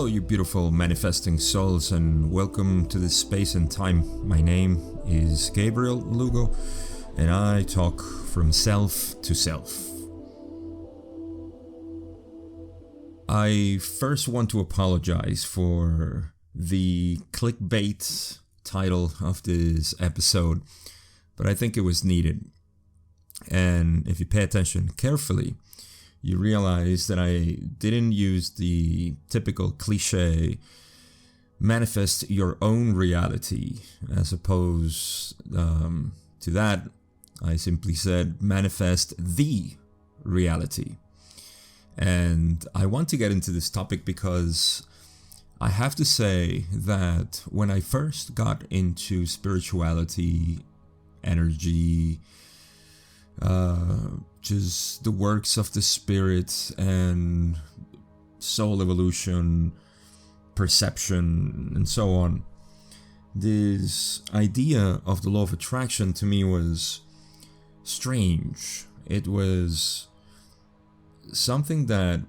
Hello, you beautiful manifesting souls, and welcome to this space and time. My name is Gabriel Lugo, and I talk from self to self. I first want to apologize for the clickbait title of this episode, but I think it was needed. And if you pay attention carefully, you realize that I didn't use the typical cliche manifest your own reality. As opposed to that, I simply said manifest the reality. And I want to get into this topic because I have to say that when I first got into spirituality, energy, just the works of the spirit and soul evolution, perception, and so on, this idea of the law of attraction to me was strange. It was something that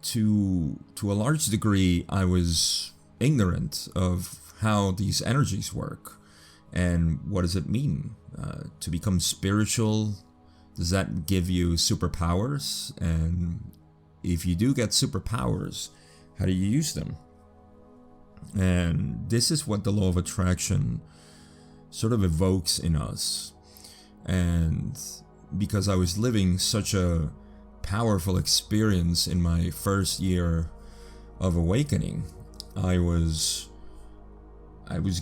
to a large degree I was ignorant of how these energies work. And what does it mean to become spiritual? Does that give you superpowers? And if you do get superpowers, how do you use them? And this is what the law of attraction sort of evokes in us. And because I was living such a powerful experience in my first year of awakening, I was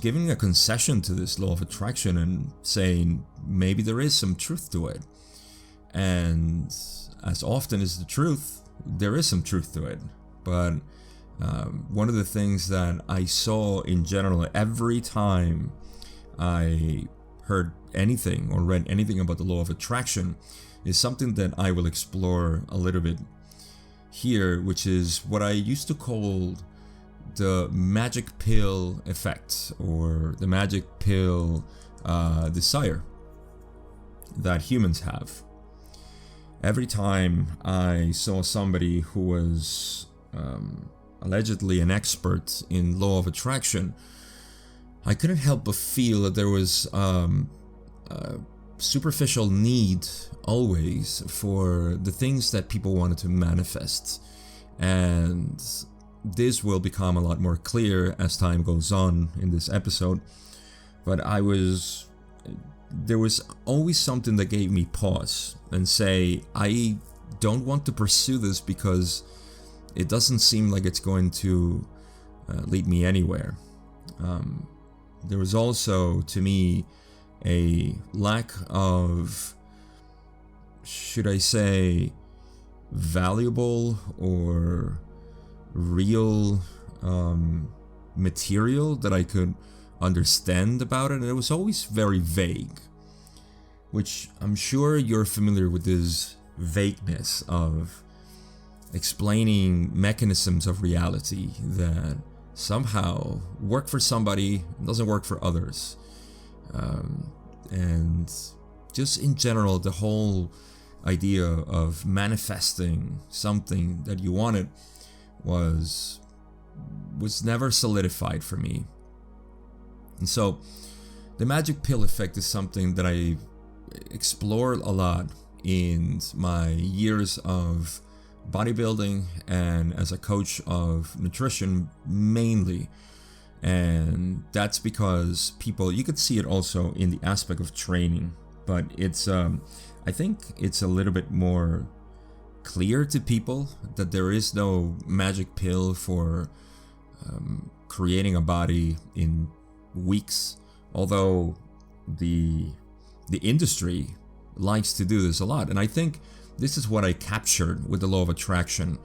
giving a concession to this law of attraction and saying maybe there is some truth to it. And as often as the truth, there is some truth to it. But one of the things that I saw in general every time I heard anything or read anything about the law of attraction is something that I will explore a little bit here, which is what I used to call the magic pill effect, or the magic pill desire that humans have. Every time I saw somebody who was allegedly an expert in law of attraction, I couldn't help but feel that there was a superficial need always for the things that people wanted to manifest. And this will become a lot more clear as time goes on in this episode. But there was always something that gave me pause and say, I don't want to pursue this because it doesn't seem like it's going to lead me anywhere. There was also, to me, a lack of, should I say, valuable or real material that I could understand about it, and it was always very vague, which I'm sure you're familiar with this vagueness of explaining mechanisms of reality that somehow work for somebody and doesn't work for others. And just in general, the whole idea of manifesting something that you wanted was never solidified for me. And so the magic pill effect is something that I explored a lot in my years of bodybuilding and as a coach of nutrition mainly. And that's because people, you could see it also in the aspect of training, but it's I think it's a little bit more clear to people that there is no magic pill for creating a body in weeks, although the industry likes to do this a lot. And I think this is what I captured with the law of attraction,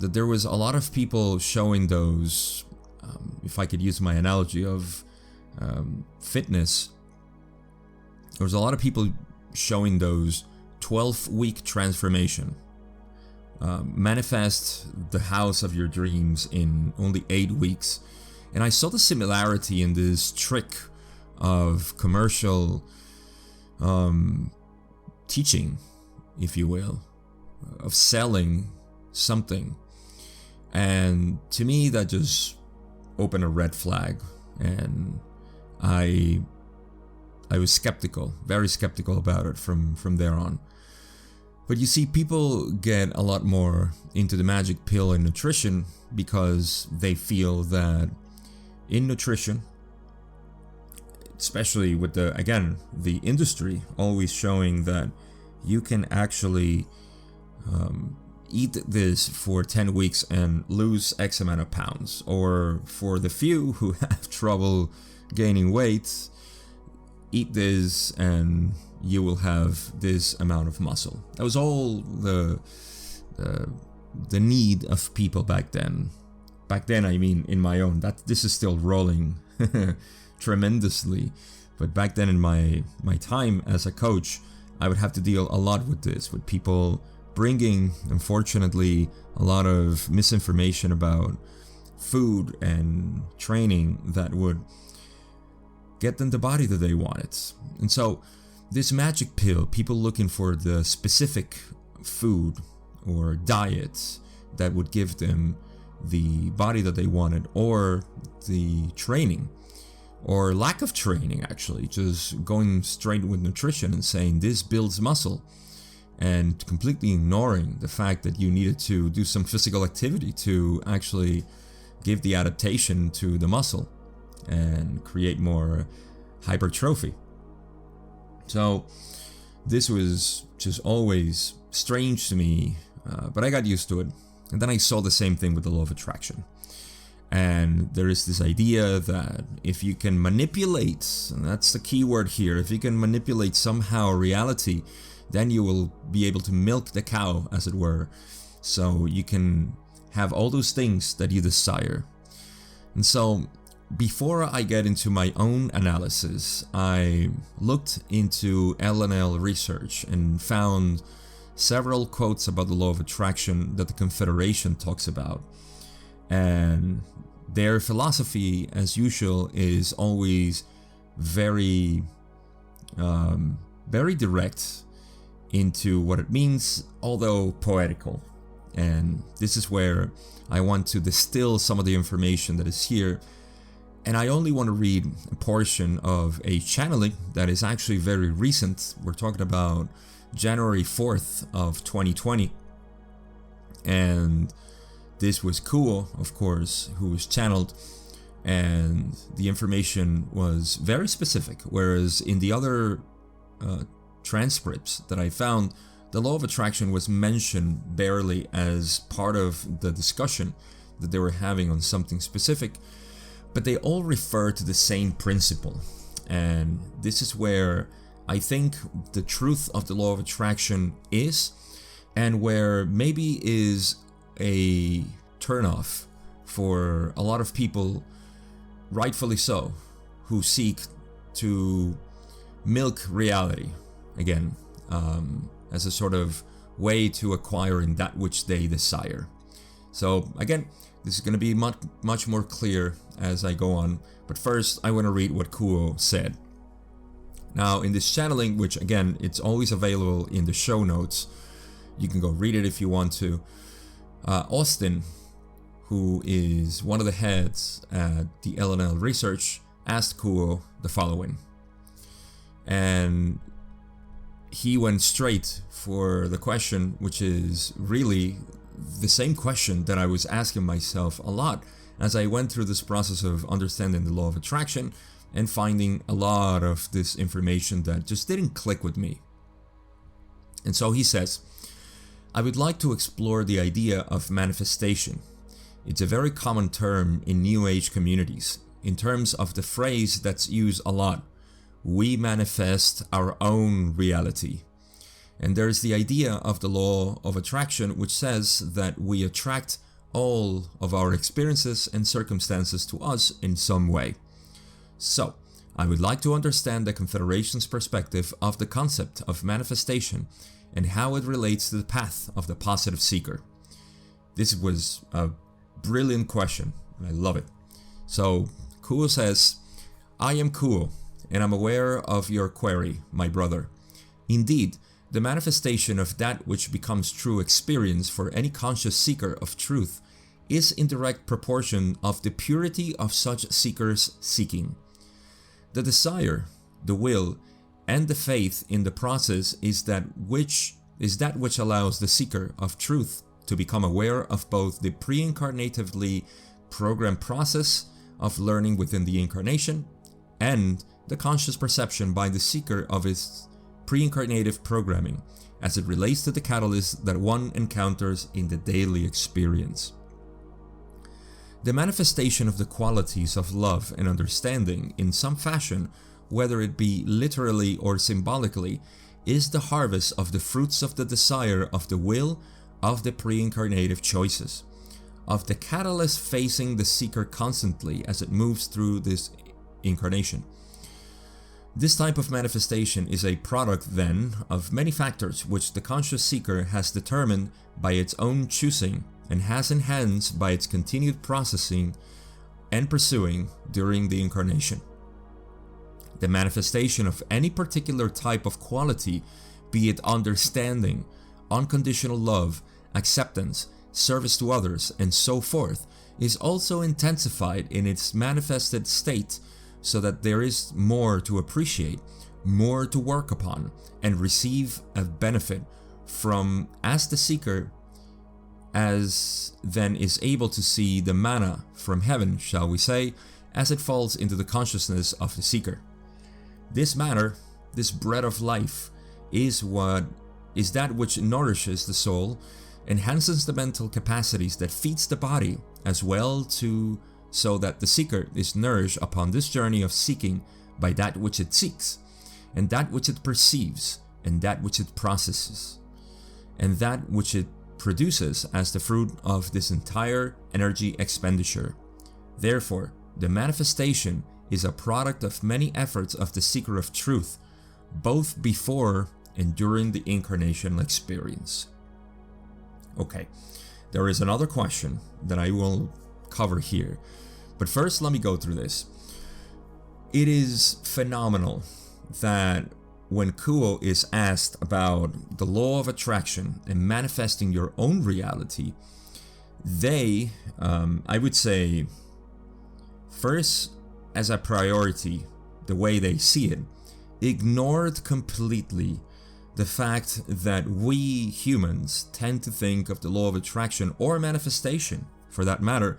that there was a lot of people showing those, if I could use my analogy of fitness, there was a lot of people showing those 12-week transformation. Manifest the house of your dreams in only 8 weeks. And I saw the similarity in this trick of commercial teaching, if you will, of selling something And to me, that just opened a red flag, and I was skeptical, very skeptical about it from there on. But you see, people get a lot more into the magic pill in nutrition because they feel that in nutrition, especially with the industry always showing that you can actually eat this for 10 weeks and lose X amount of pounds, or for the few who have trouble gaining weight, eat this and you will have this amount of muscle. That was all the need of people back then. Back then, I mean, in my own, this is still rolling tremendously. But back then in my time as a coach, I would have to deal a lot with this, with people bringing, unfortunately, a lot of misinformation about food and training that would get them the body that they wanted. And so this magic pill, people looking for the specific food or diet that would give them the body that they wanted, or the training, or lack of training, actually, just going straight with nutrition and saying this builds muscle, and completely ignoring the fact that you needed to do some physical activity to actually give the adaptation to the muscle and create more hypertrophy. So this was just always strange to me, but I got used to it. And then I saw the same thing with the law of attraction. And there is this idea that if you can manipulate, and that's the key word here, if you can manipulate somehow reality, then you will be able to milk the cow, as it were. So you can have all those things that you desire. And so before I get into my own analysis, I looked into L&L research and found several quotes about the law of attraction that the Confederation talks about. And their philosophy, as usual, is always very direct into what it means, although poetical. And this is where I want to distill some of the information that is here. And I only want to read a portion of a channeling that is actually very recent. We're talking about January 4th of 2020. And this was Kuo, of course, who was channeled. And the information was very specific. Whereas in the other transcripts that I found, the law of attraction was mentioned barely as part of the discussion that they were having on something specific. But they all refer to the same principle. And this is where I think the truth of the law of attraction is, and where maybe is a turnoff for a lot of people, rightfully so, who seek to milk reality again, as a sort of way to acquiring that which they desire. So again, this is going to be much more clear as I go on, but first I want to read what Kuo said. Now, in this channeling, which again, it's always available in the show notes, you can go read it if you want to. Austin, who is one of the heads at the L&L research, asked Kuo the following. And he went straight for the question, which is really the same question that I was asking myself a lot as I went through this process of understanding the law of attraction and finding a lot of this information that just didn't click with me. And so he says, I would like to explore the idea of manifestation. It's a very common term in New Age communities, in terms of the phrase that's used a lot. We manifest our own reality. And there's the idea of the law of attraction, which says that we attract all of our experiences and circumstances to us in some way. So, I would like to understand the Confederation's perspective of the concept of manifestation and how it relates to the path of the positive seeker. This was a brilliant question. I love it. So, Kuo says, I am Kuo, and I'm aware of your query, my brother. Indeed, the manifestation of that which becomes true experience for any conscious seeker of truth is in direct proportion of the purity of such seekers' seeking. The desire, the will, and the faith in the process is that which allows the seeker of truth to become aware of both the pre-incarnatively programmed process of learning within the incarnation and the conscious perception by the seeker of its pre-incarnative programming as it relates to the catalyst that one encounters in the daily experience. The manifestation of the qualities of love and understanding in some fashion, whether it be literally or symbolically, is the harvest of the fruits of the desire of the will of the pre-incarnative choices, of the catalyst facing the seeker constantly as it moves through this incarnation. This type of manifestation is a product then of many factors which the conscious seeker has determined by its own choosing and has enhanced by its continued processing and pursuing during the incarnation. The manifestation of any particular type of quality, be it understanding, unconditional love, acceptance, service to others, and so forth, is also intensified in its manifested state so that there is more to appreciate, more to work upon, and receive a benefit from as the seeker as then is able to see the manna from heaven, shall we say, as it falls into the consciousness of the seeker. This manna, this bread of life, is that which nourishes the soul, enhances the mental capacities, that feeds the body as well, so that the seeker is nourished upon this journey of seeking by that which it seeks, and that which it perceives, and that which it processes, and that which it produces as the fruit of this entire energy expenditure. Therefore, the manifestation is a product of many efforts of the seeker of truth, both before and during the incarnational experience. Okay, there is another question that I will cover here, but first let me go through this. It is phenomenal that when Kuo is asked about the law of attraction and manifesting your own reality, they, I would say, first as a priority, the way they see it, ignored completely the fact that we humans tend to think of the law of attraction, or manifestation for that matter,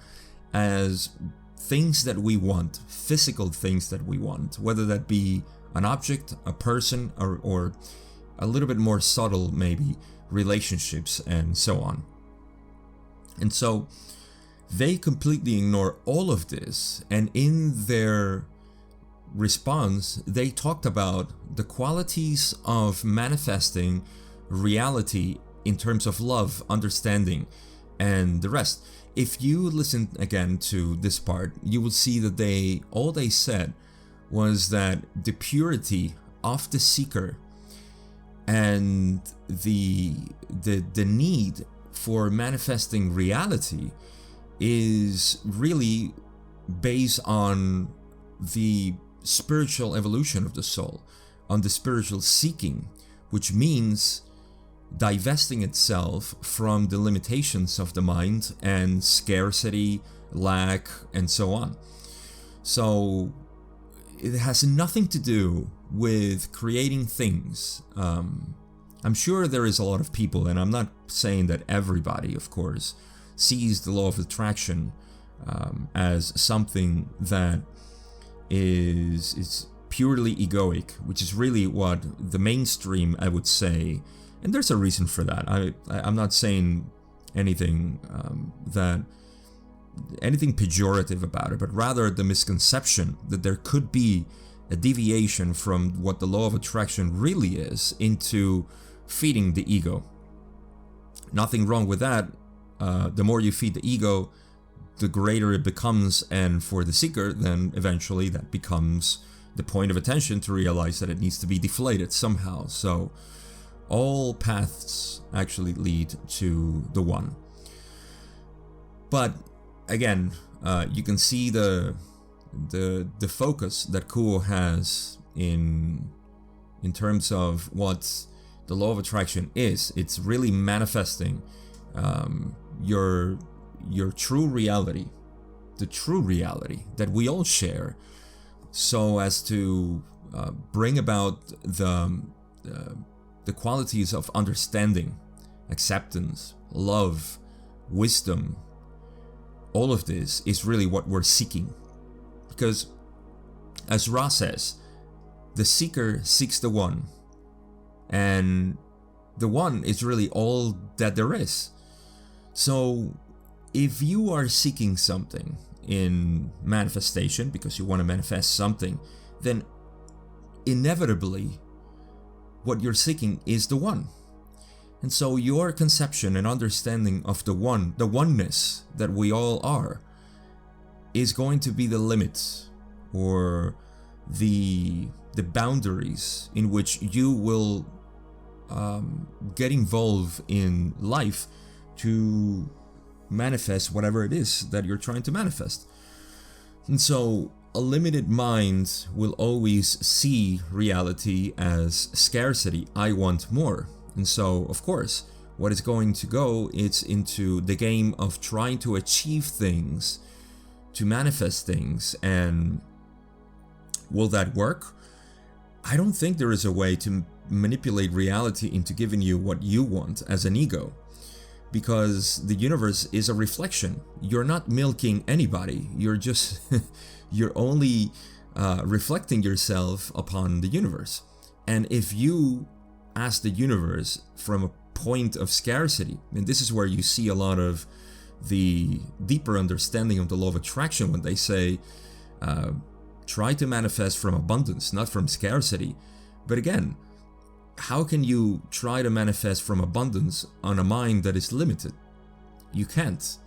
as things that we want, physical things that we want, whether that be an object, a person, or a little bit more subtle maybe, relationships and so on. And so they completely ignore all of this, and in their response they talked about the qualities of manifesting reality in terms of love, understanding, and the rest. If you listen again to this part, you will see that all they said was that the purity of the seeker and the need for manifesting reality is really based on the spiritual evolution of the soul, on the spiritual seeking, which means divesting itself from the limitations of the mind and scarcity, lack, and so on. So it has nothing to do with creating things. I'm sure there is a lot of people, and I'm not saying that everybody, of course, sees the law of attraction as something that is purely egoic, which is really what the mainstream, I would say, and there's a reason for that. I'm not saying anything anything pejorative about it, but rather the misconception that there could be a deviation from what the law of attraction really is into feeding the ego. Nothing wrong with that. The more you feed the ego, the greater it becomes, and for the seeker, then eventually that becomes the point of attention to realize that it needs to be deflated somehow. So all paths actually lead to the one. But again, you can see the focus that Kuo has in terms of what the law of attraction is. It's really manifesting your your true reality, the true reality that we all share, so as to bring about the qualities of understanding, acceptance, love, wisdom. All of this is really what we're seeking. Because, as Ra says, the seeker seeks the one, and the one is really all that there is. So, if you are seeking something in manifestation, because you want to manifest something, then inevitably what you're seeking is the one. And so your conception and understanding of the one, the oneness that we all are, is going to be the limits or the boundaries in which you will get involved in life to manifest whatever it is that you're trying to manifest. And so a limited mind will always see reality as scarcity. I want more. And so, of course, what is going to go, it's into the game of trying to achieve things, to manifest things. And will that work? I don't think there is a way to manipulate reality into giving you what you want as an ego, because the universe is a reflection. You're not milking anybody. You're just you're only reflecting yourself upon the universe. And if you ask the universe from a point of scarcity, and this is where you see a lot of the deeper understanding of the law of attraction, when they say try to manifest from abundance, not from scarcity. But again, how can you try to manifest from abundance on a mind that is limited? You can't.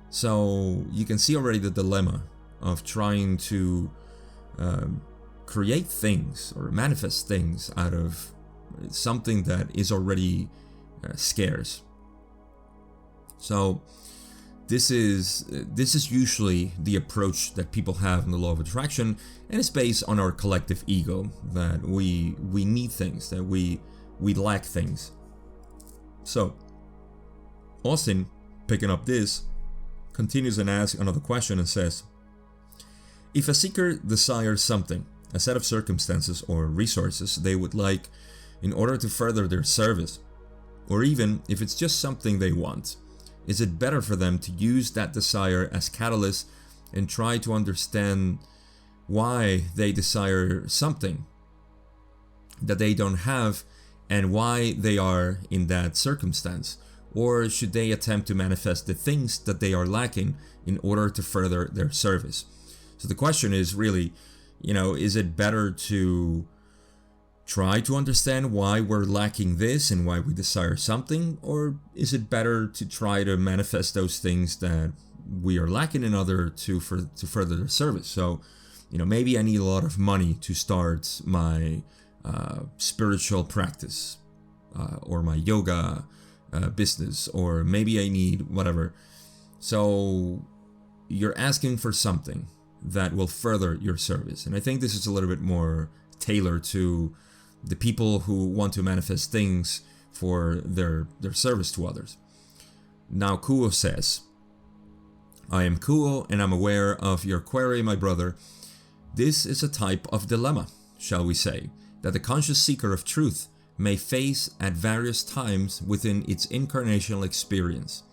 So you can see already the dilemma of trying to create things or manifest things out of something that is already scarce. So this is usually the approach that people have in the law of attraction, and it's based on our collective ego, that we need things, that we lack things. So Austin, picking up this, continues and asks another question and says, if a seeker desires something, a set of circumstances or resources they would like in order to further their service, or even if it's just something they want, is it better for them to use that desire as catalyst and try to understand why they desire something that they don't have and why they are in that circumstance? Or should they attempt to manifest the things that they are lacking in order to further their service? So the question is really, is it better to try to understand why we're lacking this and why we desire something, or is it better to try to manifest those things that we are lacking in order to further their service? So, maybe I need a lot of money to start my spiritual practice or my yoga business, or maybe I need whatever. So you're asking for something that will further your service, and I think this is a little bit more tailored to the people who want to manifest things for their service to others. Now Kuo says, I am Kuo and I'm aware of your query, my brother. This is a type of dilemma, shall we say, that the conscious seeker of truth may face at various times within its incarnational experience.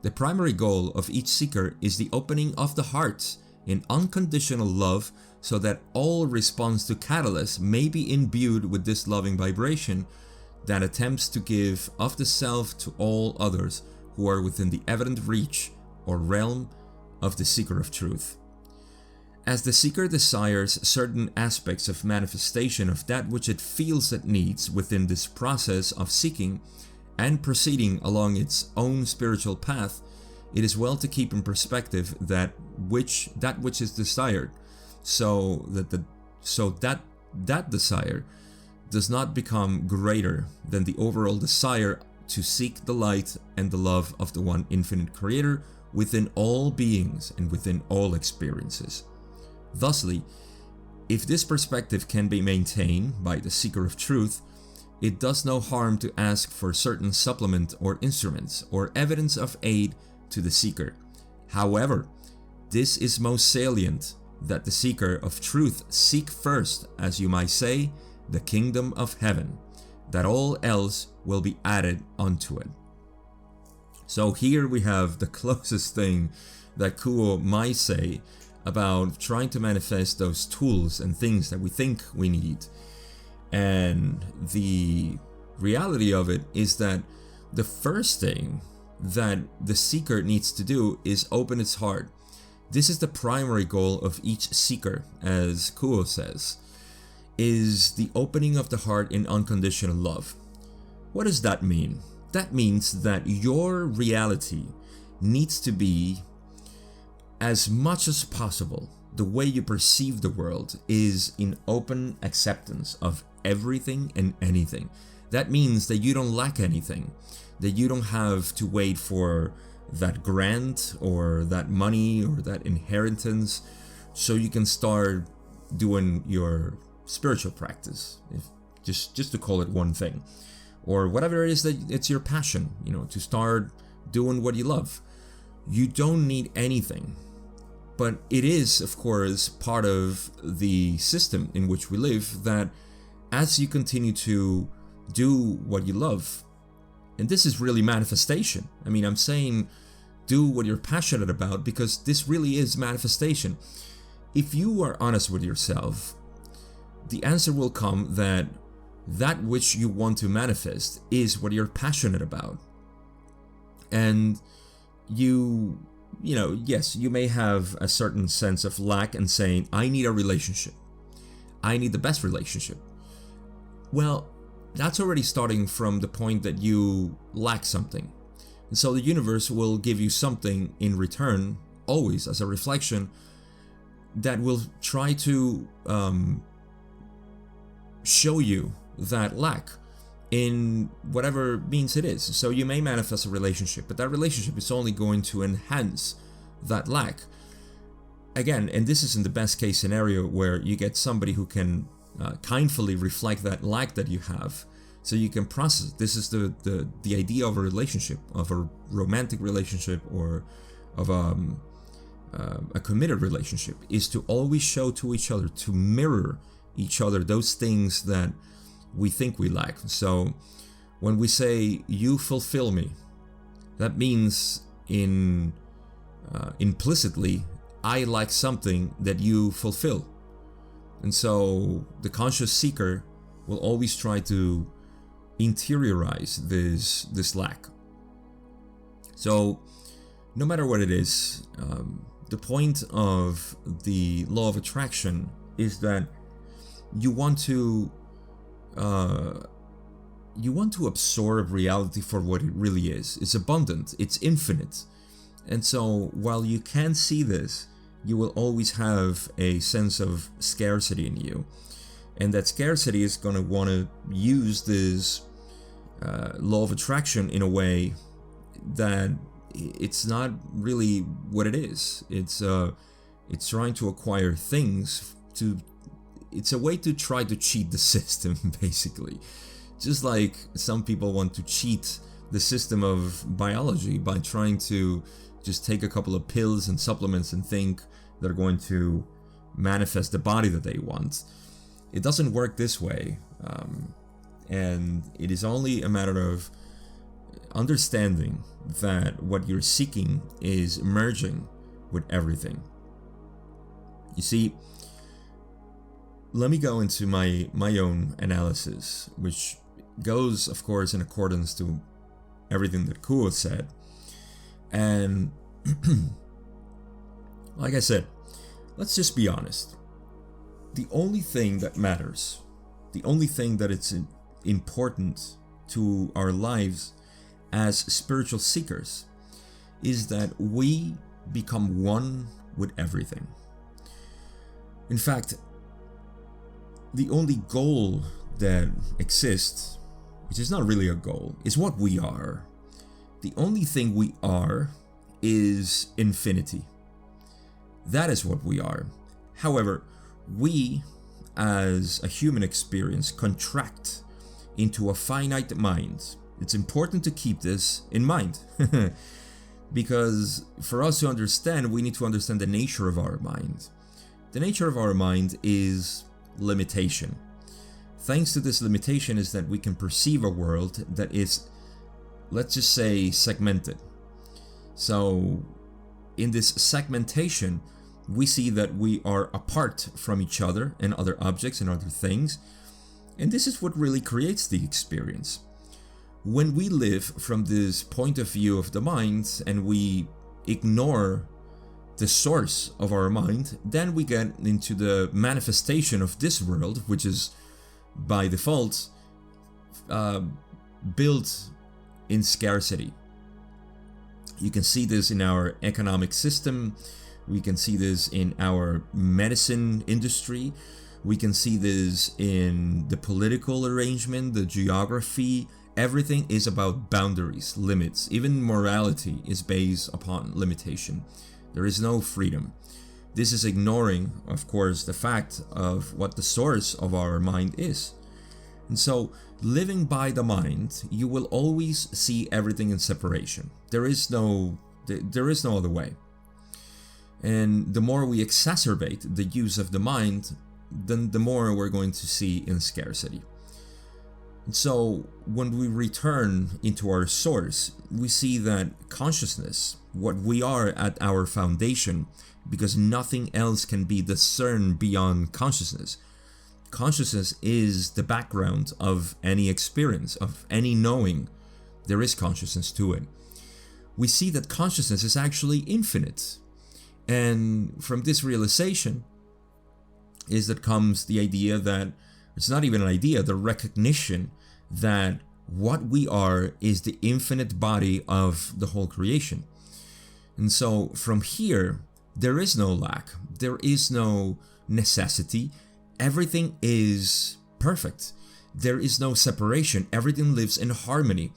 The primary goal of each seeker is the opening of the heart in unconditional love, so that all response to catalysts may be imbued with this loving vibration that attempts to give of the self to all others who are within the evident reach or realm of the seeker of truth. As the seeker desires certain aspects of manifestation of that which it feels it needs within this process of seeking and proceeding along its own spiritual path, it is well to keep in perspective that which is desired, so that desire does not become greater than the overall desire to seek the light and the love of the one infinite creator within all beings and within all experiences. Thusly, if this perspective can be maintained by the seeker of truth, it does no harm to ask for certain supplement or instruments or evidence of aid to the seeker, However, this is most salient, that the seeker of truth seek first, as you might say, the kingdom of heaven, that all else will be added unto it. So here we have the closest thing that Kuo might say about trying to manifest those tools and things that we think we need. And the reality of it is that the first thing that the seeker needs to do is open its heart. This is the primary goal of each seeker, as Kuo says, is the opening of the heart in unconditional love. What does that mean? That means that your reality needs to be, as much as possible, the way you perceive the world is in open acceptance of everything and anything. That means that you don't lack anything, that you don't have to wait for that grant or that money or that inheritance so you can start doing your spiritual practice, if just to call it one thing, or whatever it is that it's your passion, to start doing what you love. You don't need anything. But it is, of course, part of the system in which we live that as you continue to do what you love, and this is really manifestation. I mean, I'm saying do what you're passionate about because this really is manifestation. If you are honest with yourself, the answer will come that that which you want to manifest is what you're passionate about. And yes, you may have a certain sense of lack and saying, I need a relationship. I need the best relationship. Well, that's already starting from the point that you lack something. And so the universe will give you something in return, always as a reflection, that will try to show you that lack in whatever means it is. So you may manifest a relationship, but that relationship is only going to enhance that lack. Again, and this is in the best case scenario where you get somebody who can kindly reflect that lack that you have, so you can process. This is the idea of a relationship, of a romantic relationship, or of a committed relationship, is to always show to each other, to mirror each other those things that we think we lack. So when we say you fulfill me, that means implicitly I like something that you fulfill. And so the conscious seeker will always try to interiorize this lack. So no matter what it is, the point of the law of attraction is that you want to absorb reality for what it really is. It's abundant, it's infinite. And so while you can see this, you will always have a sense of scarcity in you. And that scarcity is going to want to use this law of attraction in a way that it's not really what it is. It's trying to acquire things it's a way to try to cheat the system, basically. Just like some people want to cheat the system of biology by trying to just take a couple of pills and supplements and think they're going to manifest the body that they want. It doesn't work this way. And it is only a matter of understanding that what you're seeking is merging with everything. You see, let me go into my own analysis, which goes, of course, in accordance to everything that Kuo said. And like I said, let's just be honest. The only thing that matters, the only thing that it's important to our lives as spiritual seekers, is that we become one with everything. In fact, the only goal that exists, which is not really a goal, is what we are. The only thing we are is infinity. That is what we are. However, we, as a human experience, contract into a finite mind. It's important to keep this in mind. Because for us to understand, we need to understand the nature of our mind. The nature of our mind is limitation. Thanks to this limitation is that we can perceive a world that is, let's just say, segmented. So in this segmentation, we see that we are apart from each other and other objects and other things. And this is what really creates the experience. When we live from this point of view of the mind and we ignore the source of our mind, then we get into the manifestation of this world, which is by default built in scarcity. You can see this in our economic system. We can see this in our medicine industry. We can see this in the political arrangement, the geography. Everything is about boundaries, limits. Even morality is based upon limitation. There is no freedom. This is ignoring, of course, the fact of what the source of our mind is. And so, living by the mind, you will always see everything in separation. There is no other way. And the more we exacerbate the use of the mind, then the more we're going to see in scarcity. And so, when we return into our source, we see that consciousness, what we are at our foundation, because nothing else can be discerned beyond consciousness. Consciousness is the background of any experience, of any knowing. There is consciousness to it. We see that consciousness is actually infinite. And from this realization is that comes the idea that, it's not even an idea, the recognition that what we are is the infinite body of the whole creation. And so from here, there is no lack, there is no necessity, everything is perfect. There is no separation, everything lives in harmony.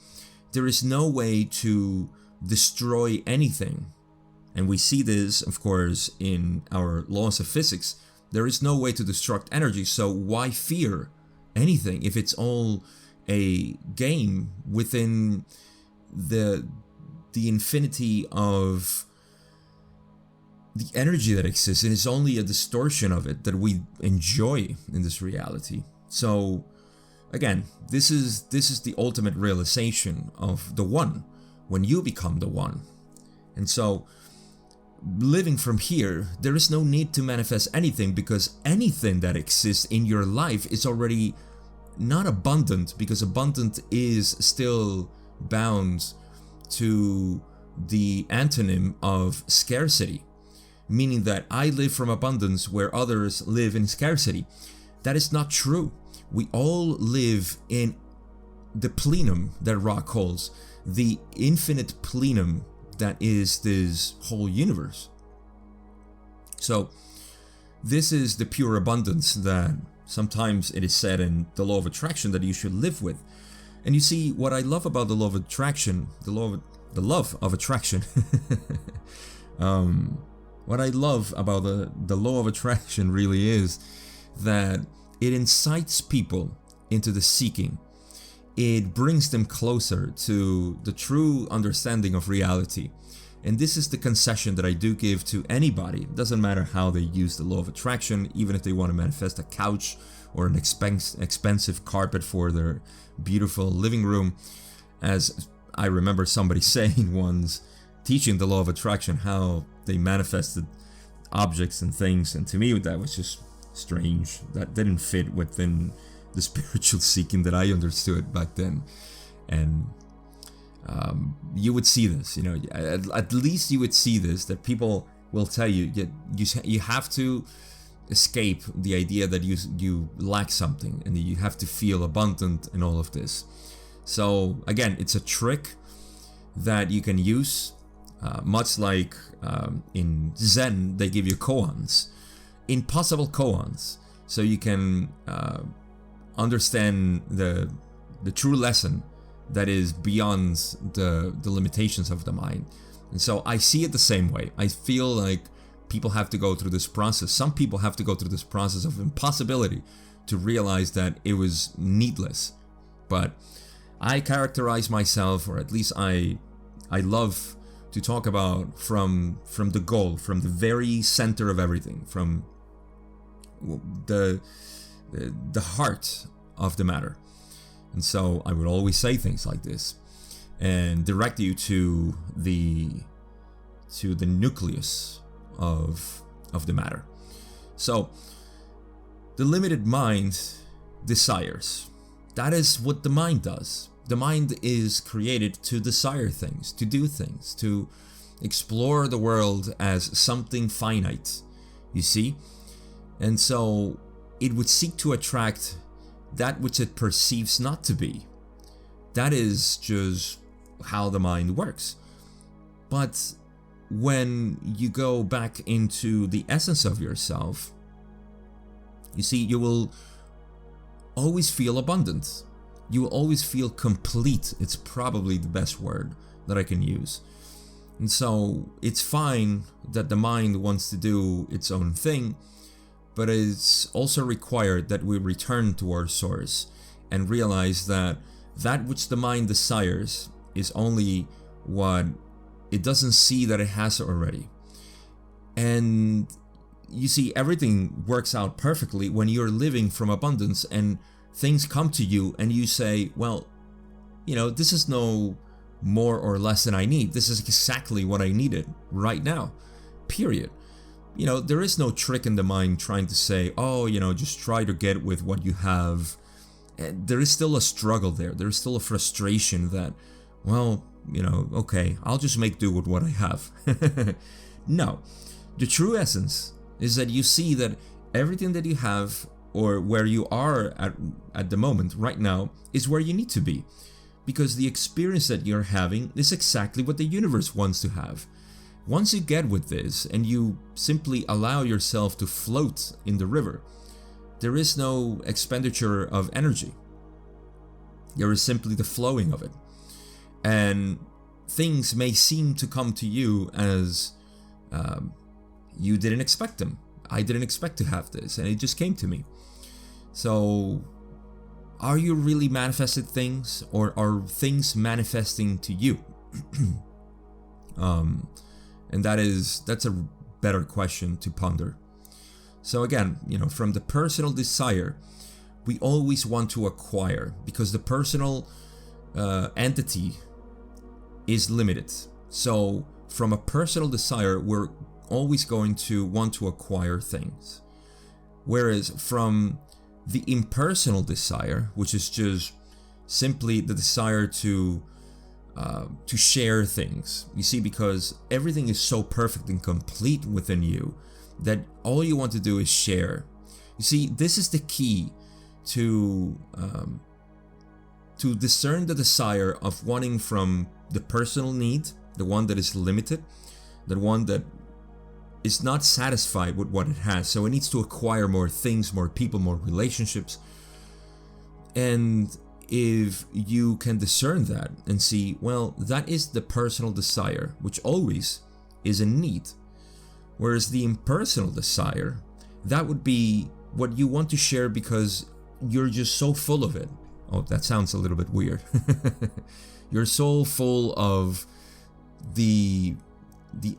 There is no way to destroy anything. And we see this, of course, in our laws of physics. There is no way to destruct energy, so why fear anything if it's all a game within the infinity of the energy that exists, and it's only a distortion of it that we enjoy in this reality. So again, this is the ultimate realization of the one, when you become the one. And so living from here, there is no need to manifest anything, because anything that exists in your life is already not abundant, because abundant is still bound to the antonym of scarcity, meaning that I live from abundance where others live in scarcity. That is not true. We all live in the plenum that Ra calls the infinite plenum that is this whole universe. So this is the pure abundance that sometimes it is said in the law of attraction that you should live with. And you see, what I love about the law of attraction, the love of attraction, what I love about the law of attraction really is that it incites people into the seeking. It brings them closer to the true understanding of reality. And this is the concession that I do give to anybody. It doesn't matter how they use the law of attraction, even if they want to manifest a couch or an expensive carpet for their beautiful living room. As I remember somebody saying once, teaching the law of attraction, how they manifested objects and things. And to me, that was just strange. That didn't fit within the spiritual seeking that I understood back then. And you would see this, you know, at least you would see this, that people will tell you you have to escape the idea that you lack something and you have to feel abundant and all of this. So again, it's a trick that you can use, much like in Zen they give you koans, impossible koans, so you can understand the true lesson that is beyond the limitations of the mind. And so I see it the same way. I feel like people have to go through this process. Some people have to go through this process of impossibility to realize that it was needless. But I characterize myself, or at least I love to talk about from the goal, from the very center of everything, from the heart of the matter. And so I would always say things like this and direct you to the nucleus of the matter. So the limited mind desires. That is what the mind does. The mind is created to desire things, to do things, to explore the world as something finite, you see? And so it would seek to attract that which it perceives not to be. That is just how the mind works. But when you go back into the essence of yourself, you see, you will always feel abundant. You will always feel complete. It's probably the best word that I can use. And so it's fine that the mind wants to do its own thing, but it's also required that we return to our source and realize that that which the mind desires is only what it doesn't see that it has already. And you see, everything works out perfectly when you're living from abundance and things come to you and you say, well, you know, this is no more or less than I need. This is exactly what I needed right now, period. You know, there is no trick in the mind trying to say, oh, you know, just try to get with what you have. And there is still a struggle there. There's still a frustration that, well, you know, okay, I'll just make do with what I have. No, the true essence is that you see that everything that you have, or where you are at the moment right now, is where you need to be, because the experience that you're having is exactly what the universe wants to have. Once you get with this and you simply allow yourself to float in the river, there is no expenditure of energy. There is simply the flowing of it. And things may seem to come to you as you didn't expect them. I didn't expect to have this, and it just came to me. So, are you really manifested things, or are things manifesting to you? And that's a better question to ponder. So again, you know, from the personal desire, we always want to acquire, because the personal entity is limited. So from a personal desire, we're always going to want to acquire things. Whereas from the impersonal desire, which is just simply the desire to share things. You see, because everything is so perfect and complete within you that all you want to do is share. You see, this is the key to discern the desire of wanting from the personal need, the one that is limited, the one that is not satisfied with what it has, so it needs to acquire more things, more people, more relationships. And if you can discern that and see, well, that is the personal desire, which always is a need. Whereas the impersonal desire, that would be what you want to share because you're just so full of it. Oh, that sounds a little bit weird. You're so full of the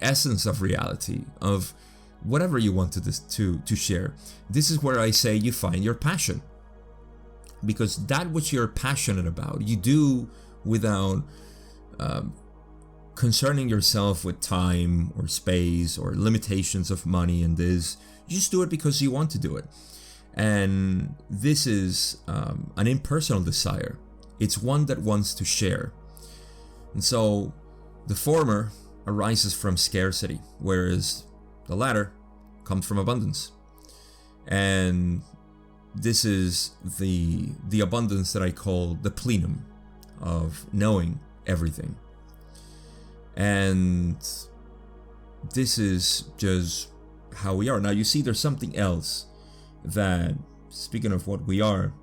essence of reality, of whatever you want to share. This is where I say you find your passion. Because that which you're passionate about, you do without concerning yourself with time or space or limitations of money and this. You just do it because you want to do it. And this is an impersonal desire. It's one that wants to share. And so the former arises from scarcity, whereas the latter comes from abundance. And this is the abundance that I call the plenum of knowing everything. And this is just how we are. Now you see, there's something else that, speaking of what we are,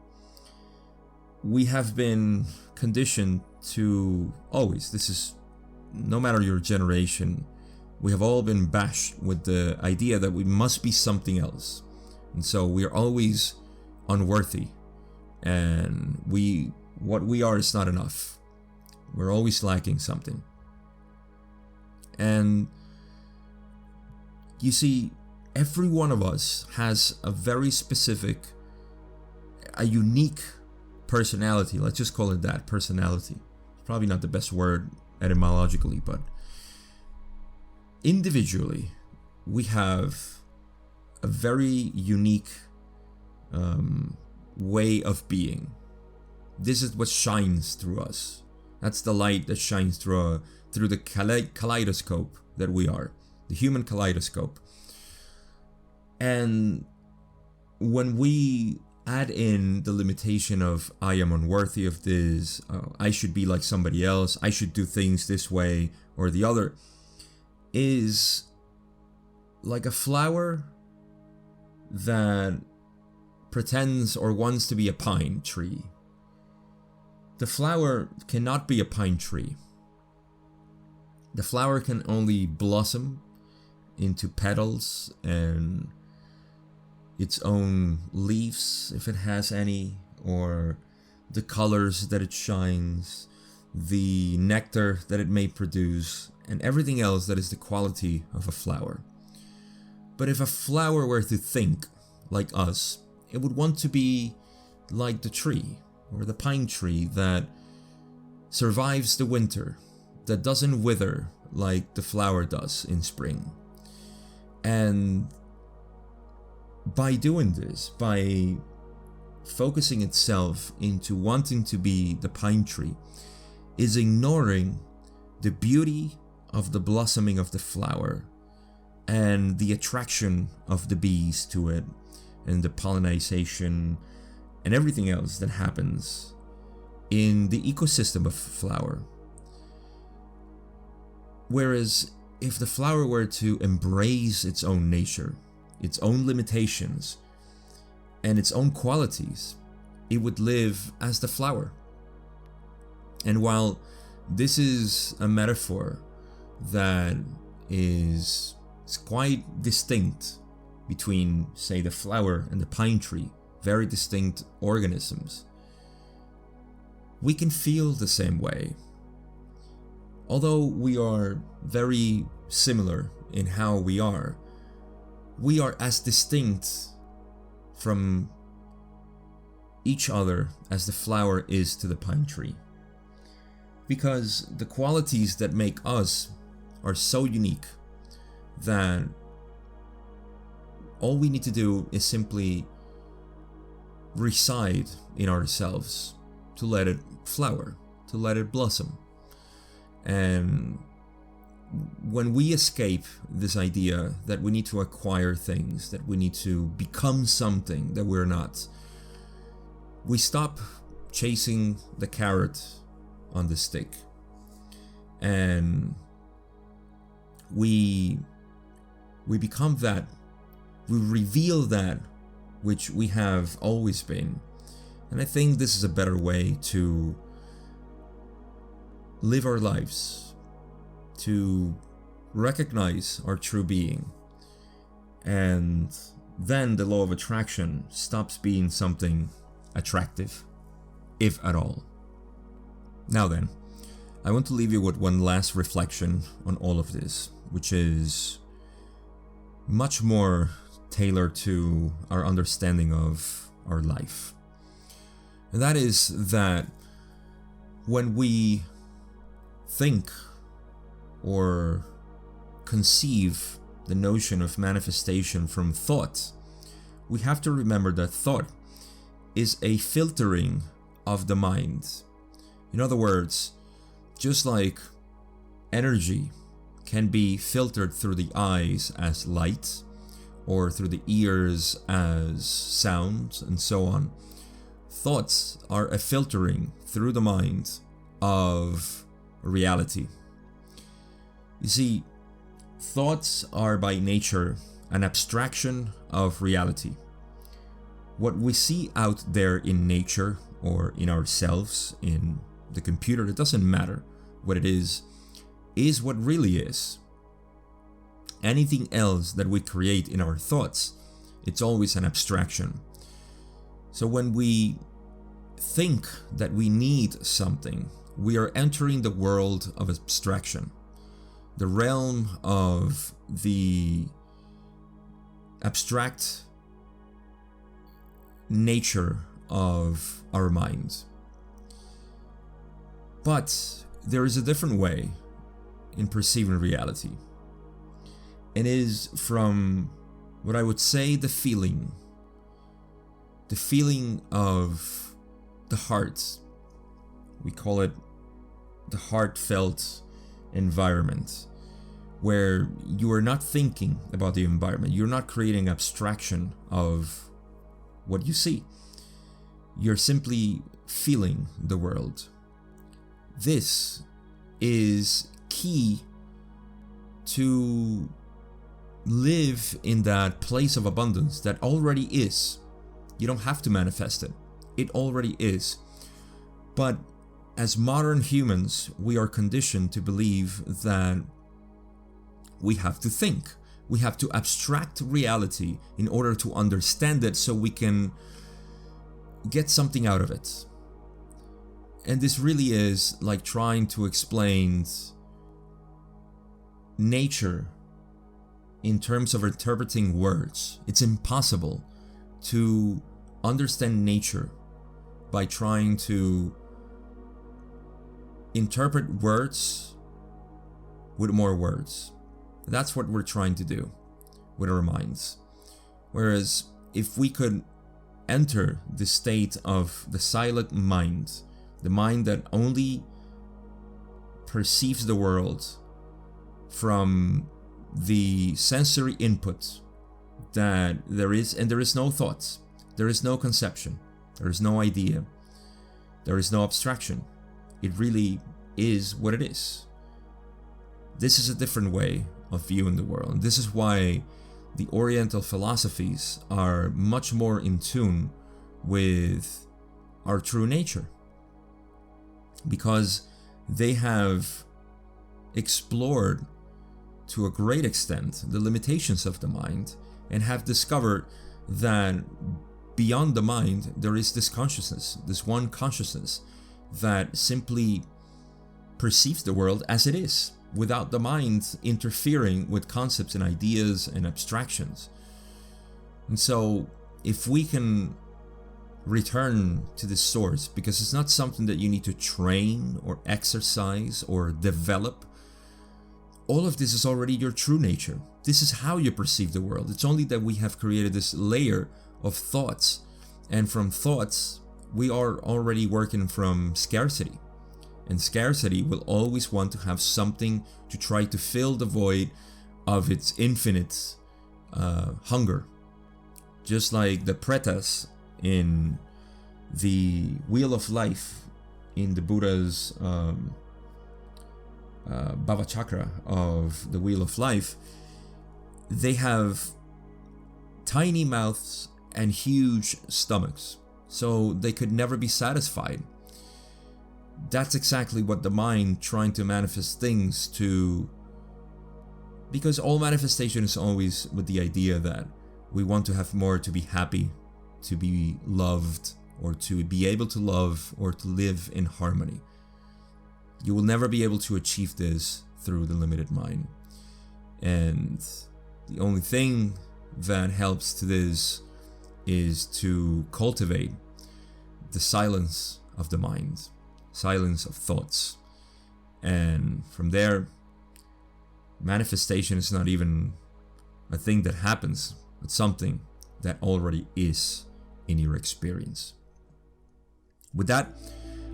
we have been conditioned to always, this is no matter your generation, we have all been bashed with the idea that we must be something else. And so we are always unworthy, and what we are is not enough. We're always lacking something. And you see, every one of us has a very specific, a unique personality. Let's just call it that, personality. Probably not the best word etymologically, but individually, we have a very unique way of being. This is what shines through us. That's the light that shines through the kaleidoscope that we are, the human kaleidoscope. And when we add in the limitation of I am unworthy of this, I should be like somebody else, I should do things this way or the other, is like a flower that pretends or wants to be a pine tree. The flower cannot be a pine tree. The flower can only blossom into petals and its own leaves, if it has any, or the colors that it shines, the nectar that it may produce, and everything else that is the quality of a flower. But if a flower were to think like us, it would want to be like the tree, or the pine tree that survives the winter, that doesn't wither like the flower does in spring. And by doing this, by focusing itself into wanting to be the pine tree, is ignoring the beauty of the blossoming of the flower and the attraction of the bees to it and the pollination and everything else that happens in the ecosystem of flower. Whereas if the flower were to embrace its own nature, its own limitations, and its own qualities, it would live as the flower. And while this is a metaphor that is quite distinct between, say, the flower and the pine tree, very distinct organisms, we can feel the same way. Although we are very similar in how we are as distinct from each other as the flower is to the pine tree. Because the qualities that make us are so unique that all we need to do is simply reside in ourselves to let it flower, to let it blossom. And when we escape this idea that we need to acquire things, that we need to become something that we're not, we stop chasing the carrot on the stick, and we become that, we reveal that which we have always been. And I think this is a better way to live our lives, to recognize our true being. And then the law of attraction stops being something attractive, if at all. Now then, I want to leave you with one last reflection on all of this, which is much more tailored to our understanding of our life. And that is that when we think or conceive the notion of manifestation from thought, we have to remember that thought is a filtering of the mind. In other words, just like energy can be filtered through the eyes as light, or through the ears as sound, and so on, thoughts are a filtering through the mind of reality. You see, thoughts are by nature an abstraction of reality. What we see out there in nature, or in ourselves, in the computer, it doesn't matter what it is what really is. Anything else that we create in our thoughts, it's always an abstraction. So when we think that we need something, we are entering the world of abstraction. the realm of the abstract nature of our mind. But there is a different way in perceiving reality. It is from what I would say the feeling of the heart. We call it the heartfelt environment, where you are not thinking about the environment. You're not creating abstraction of what you see. You're simply feeling the world. This is key to live in that place of abundance that already is. You don't have to manifest it. It already is. But as modern humans, we are conditioned to believe that we have to think. We have to abstract reality in order to understand it so we can get something out of it. And this really is like trying to explain nature in terms of interpreting words. It's impossible to understand nature by trying to interpret words with more words. That's what we're trying to do with our minds. Whereas if we could enter the state of the silent mind, the mind that only perceives the world from the sensory input that there is, and there is no thoughts, there is no conception, there is no idea, there is no abstraction. It really is what it is. This is a different way of viewing the world. And this is why the Oriental philosophies are much more in tune with our true nature, because they have explored to a great extent the limitations of the mind and have discovered that beyond the mind there is this consciousness, this one consciousness that simply perceives the world as it is, without the mind interfering with concepts and ideas and abstractions. And so if we can return to this source, because it's not something that you need to train or exercise or develop, all of this is already your true nature. This is how you perceive the world. It's only that we have created this layer of thoughts, and from thoughts we are already working from scarcity. And scarcity will always want to have something to try to fill the void of its infinite hunger. Just like the pretas in the Wheel of Life in the Buddha's Bhava Chakra of the Wheel of Life, they have tiny mouths and huge stomachs, so they could never be satisfied. That's exactly what the mind trying to manifest things to, because all manifestation is always with the idea that we want to have more, to be happy, to be loved, or to be able to love, or to live in harmony. You will never be able to achieve this through the limited mind. And the only thing that helps to this is to cultivate the silence of the mind, silence of thoughts. And from there, manifestation is not even a thing that happens, but something that already is in your experience. With that,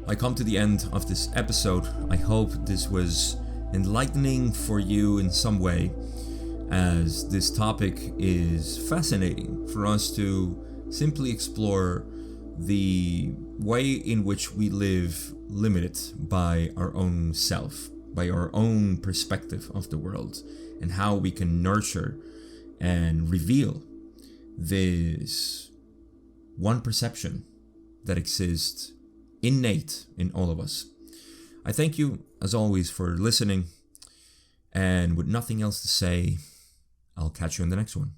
I come to the end of this episode. I hope this was enlightening for you in some way, as this topic is fascinating for us to simply explore the way in which we live limited by our own self, by our own perspective of the world, and how we can nurture and reveal this one perception that exists innate in all of us. I thank you, as always, for listening, and with nothing else to say, I'll catch you in the next one.